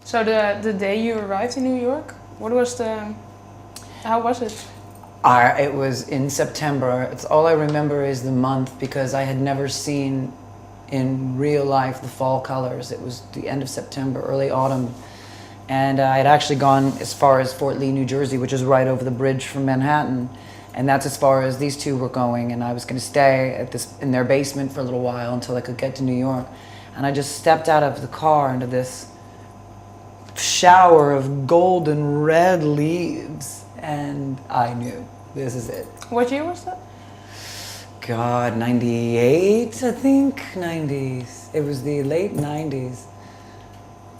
So the day you arrived in New York, how was it? It was in September. It's all I remember is the month because I had never seen in real life the fall colors. It was the end of September, early autumn. And I had actually gone as far as Fort Lee, New Jersey, which is right over the bridge from Manhattan. And that's as far as these two were going. And I was going to stay in their basement for a little while until I could get to New York. And I just stepped out of the car into this shower of golden red leaves. And I knew, this is it. What year was that? God, 98, I think, 90s. It was the late 90s.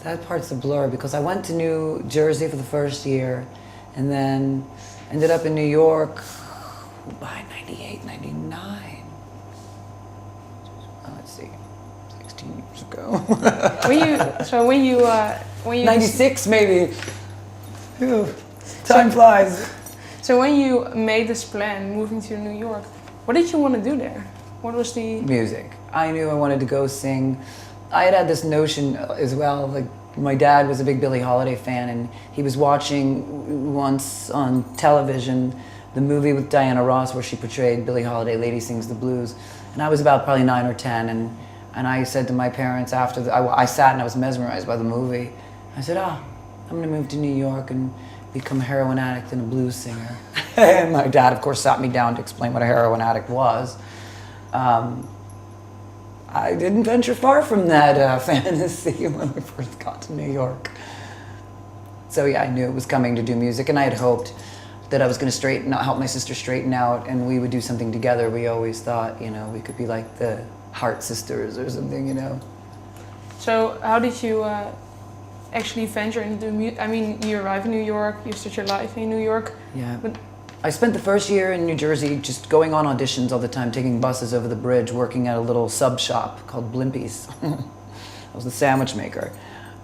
That part's a blur because I went to New Jersey for the first year and then ended up in New York by 98, 99. Let's see, 16 years ago. when you 96 maybe. Phew, time flies. So when you made this plan, moving to New York, what did you want to do there? What was the... Music. I knew I wanted to go sing. I had this notion as well, like my dad was a big Billie Holiday fan and he was watching once on television the movie with Diana Ross where she portrayed Billie Holiday, Lady Sings the Blues. And I was about probably 9 or 10 and I said to my parents after, I sat and I was mesmerized by the movie. I said, I'm gonna move to New York and become a heroin addict and a blues singer. And my dad, of course, sat me down to explain what a heroin addict was. I didn't venture far from that fantasy when we first got to New York. So yeah, I knew it was coming to do music, and I had hoped that I was going to help my sister straighten out, and we would do something together. We always thought, we could be like the Heart Sisters or something, So how did you actually venture into music? I mean, you arrive in New York, you start your life in New York. Yeah. But I spent the first year in New Jersey just going on auditions all the time, taking buses over the bridge, working at a little sub shop called Blimpie's. I was the sandwich maker.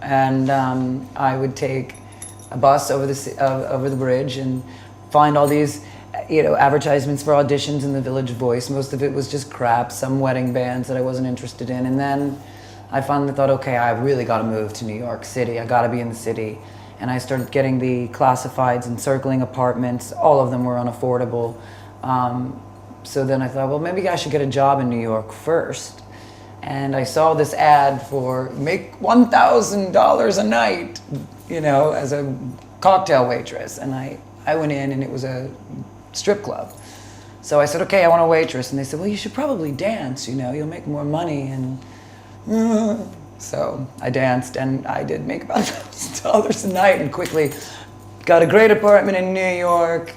And I would take a bus over the bridge and find all these advertisements for auditions in the Village Voice. Most of it was just crap, some wedding bands that I wasn't interested in. And then I finally thought, okay, I really got to move to New York City. I got to be in the city. And I started getting the classifieds and circling apartments. All of them were unaffordable. So then I thought, well, maybe I should get a job in New York first. And I saw this ad for make $1,000 a night, as a cocktail waitress. And I went in and it was a strip club. So I said, okay, I want a waitress. And they said, well, you should probably dance, you'll make more money. And so I danced and I did make about $1,000 a night and quickly got a great apartment in New York.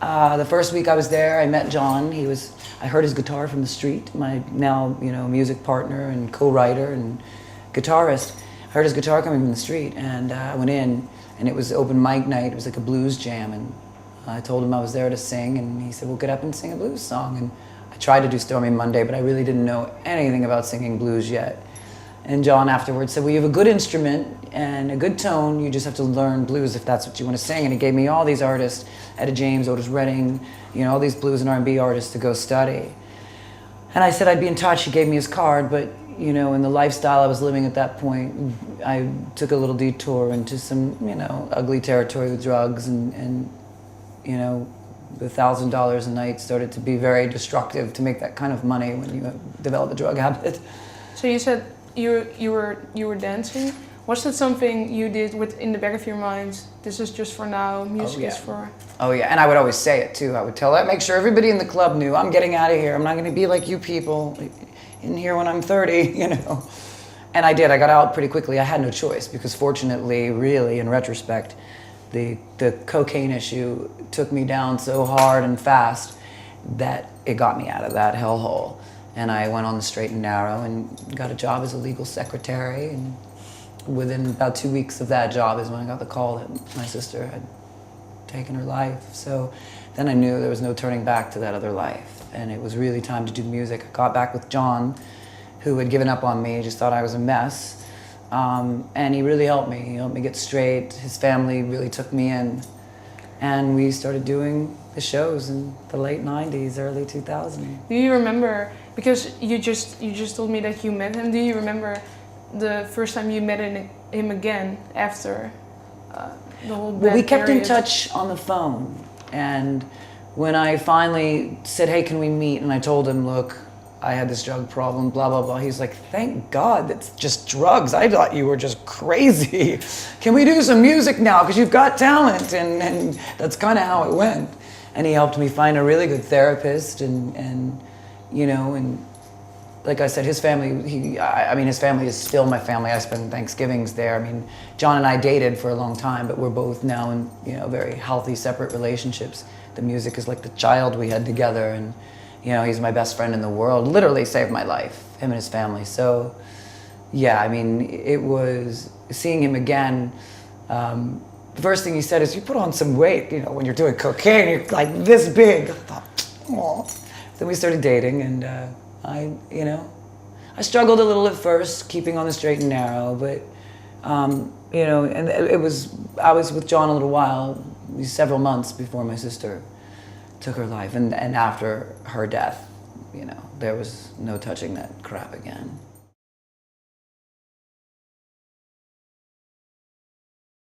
The first week I was there, I met John. I heard his guitar from the street, my now, music partner and co-writer and guitarist. I heard his guitar coming from the street and I went in and it was open mic night. It was like a blues jam and I told him I was there to sing and he said, well, get up and sing a blues song. And I tried to do Stormy Monday, but I really didn't know anything about singing blues yet. And John afterwards said, well, you have a good instrument and a good tone. You just have to learn blues if that's what you want to sing. And he gave me all these artists, Etta James, Otis Redding, all these blues and R&B artists to go study. And I said I'd be in touch. He gave me his card, but in the lifestyle I was living at that point, I took a little detour into some, ugly territory with drugs and the $1,000 a night started to be very destructive to make that kind of money when you develop a drug habit. So you said you were dancing. Was that something you did in the back of your mind? This is just for now. Music is for. Oh yeah, and I would always say it too. I would make sure everybody in the club knew I'm getting out of here. I'm not going to be like you people in here when I'm 30. And I did. I got out pretty quickly. I had no choice because fortunately, really, in retrospect, the cocaine issue took me down so hard and fast that it got me out of that hellhole. And I went on the straight and narrow and got a job as a legal secretary. And within about 2 weeks of that job is when I got the call that my sister had taken her life. So then I knew there was no turning back to that other life. And it was really time to do music. I got back with John, who had given up on me. He just thought I was a mess. And he really helped me. He helped me get straight. His family really took me in. And we started doing the shows in the late 90s, early 2000s. Do you remember, because you just told me that you met him, do you remember the first time you met him again after the whole bad Well, we kept in period? touch on the phone, and when I finally said, hey, can we meet? And I told him, look, I had this drug problem, blah, blah, blah. He's like, thank God that's just drugs. I thought you were just crazy. Can we do some music now? Because you've got talent. And that's kind of how it went. And he helped me find a really good therapist, and you know, and like I said, his family, I mean, his family is still my family. I spend Thanksgivings there. I mean, John and I dated for a long time, but we're both now in, you know, very healthy, separate relationships. The music is like the child we had together, and, you know, he's my best friend in the world. Literally saved my life, him and his family. So, yeah, I mean, it was seeing him again. The first thing he said is, you put on some weight, you know, when you're doing cocaine, you're like this big. I thought, oh. Then we started dating, and you know, I struggled a little at first, keeping on the straight and narrow, but, you know, and I was with John a little while, several months before my sister took her life, and after her death, you know, there was no touching that crap again.